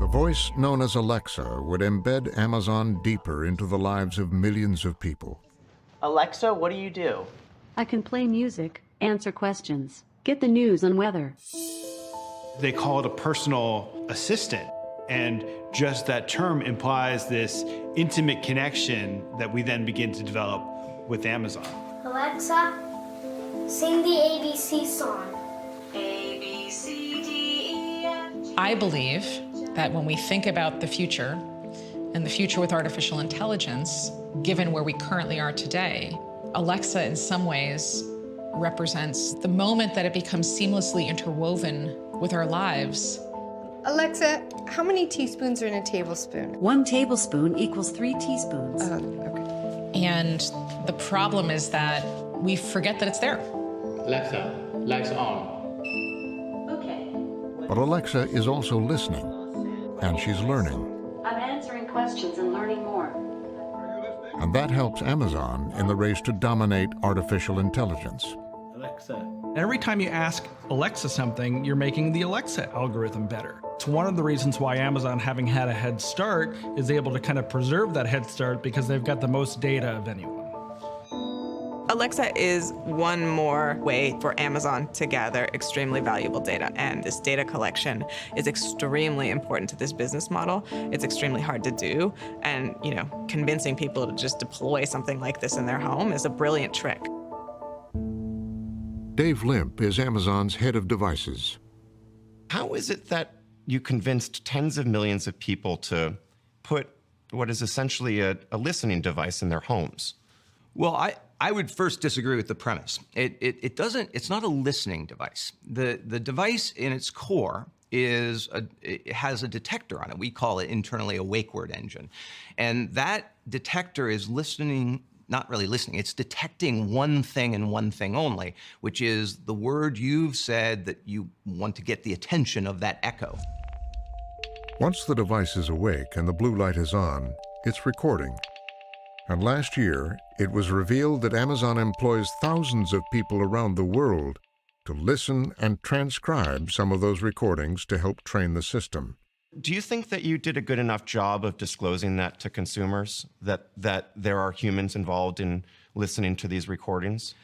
The voice known as Alexa would embed Amazon deeper into the lives of millions of people. Alexa, what do you do? I can play music, answer questions, get the news and weather. They call it a personal assistant, and just that term implies this intimate connection that we then begin to develop with Amazon. Alexa, sing the ABC song. A, B, C, D, E, F, G. I believe that when we think about the future, and the future with artificial intelligence, given where we currently are today, Alexa in some ways represents the moment that it becomes seamlessly interwoven with our lives. Alexa, how many teaspoons are in a tablespoon? 1 tablespoon equals 3 teaspoons. Okay. And the problem is that we forget that it's there. Alexa, lights on. Okay. But Alexa is also listening, and she's learning. I'm answering questions and learning more. And that helps Amazon in the race to dominate artificial intelligence. Alexa. Every time you ask Alexa something, you're making the Alexa algorithm better. It's one of the reasons why Amazon, having had a head start, is able to kind of preserve that head start because they've got the most data of anyone. Alexa is one more way for Amazon to gather extremely valuable data, and this data collection is extremely important to this business model. It's extremely hard to do, and convincing people to just deploy something like this in their home is a brilliant trick. Dave Limp is Amazon's head of devices. How is it that you convinced tens of millions of people to put what is essentially a listening device in their homes? Well, I would first disagree with the premise. It's not a listening device. The device in its core it has a detector on it. We call it internally a wake word engine. And that detector is listening, not really listening, it's detecting one thing and one thing only, which is the word you've said that you want to get the attention of that echo. Once the device is awake and the blue light is on, it's recording. And last year, it was revealed that Amazon employs thousands of people around the world to listen and transcribe some of those recordings to help train the system. Do you think that you did a good enough job of disclosing that to consumers, that there are humans involved in listening to these recordings?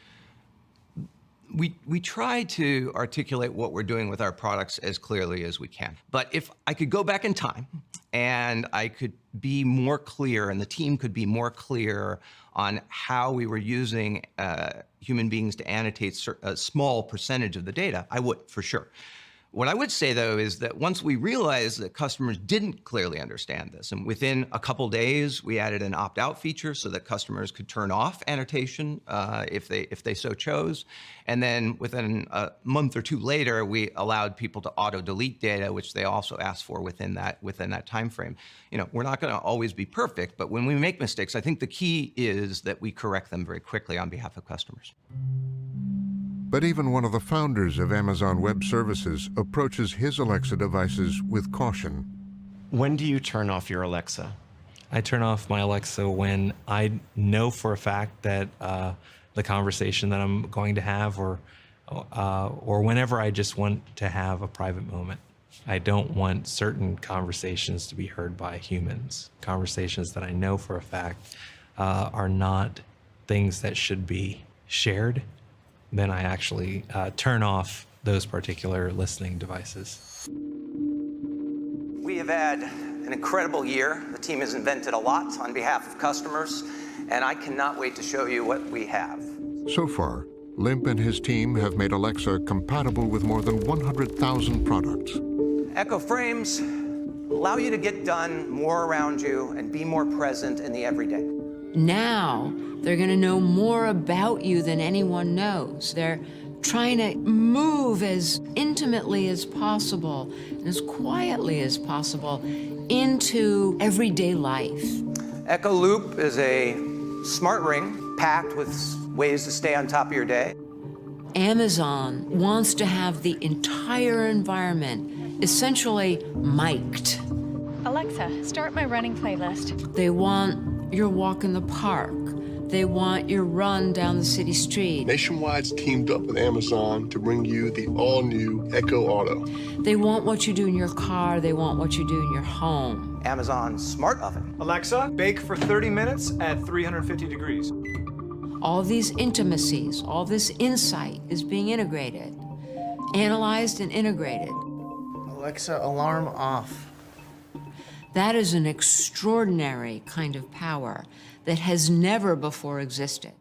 We try to articulate what we're doing with our products as clearly as we can. But if I could go back in time and I could be more clear and the team could be more clear on how we were using human beings to annotate a small percentage of the data, I would, for sure. What I would say, though, is that once we realized that customers didn't clearly understand this, and within a couple days, we added an opt-out feature so that customers could turn off annotation if they so chose. And then within a month or two later, we allowed people to auto-delete data, which they also asked for within that time frame. We're not going to always be perfect, but when we make mistakes, I think the key is that we correct them very quickly on behalf of customers. But even one of the founders of Amazon Web Services approaches his Alexa devices with caution. When do you turn off your Alexa? I turn off my Alexa when I know for a fact that the conversation that I'm going to have or whenever I just want to have a private moment. I don't want certain conversations to be heard by humans. Conversations that I know for a fact are not things that should be shared. Then I actually turn off those particular listening devices. We have had an incredible year. The team has invented a lot on behalf of customers, and I cannot wait to show you what we have. So far, Limp and his team have made Alexa compatible with more than 100,000 products. Echo Frames allow you to get done more around you and be more present in the everyday. Now, they're going to know more about you than anyone knows. They're trying to move as intimately as possible and as quietly as possible into everyday life. Echo Loop is a smart ring packed with ways to stay on top of your day. Amazon wants to have the entire environment essentially mic'd. Alexa, start my running playlist. They want your walk in the park They want your run down the city street. Nationwide's teamed up with Amazon to bring you the all-new Echo Auto. They want what you do in your car. They want what you do in your home. Amazon Smart Oven. Alexa, bake for 30 minutes at 350 degrees. All these intimacies, all this insight is being integrated, analyzed and integrated. Alexa, alarm off. That is an extraordinary kind of power that has never before existed.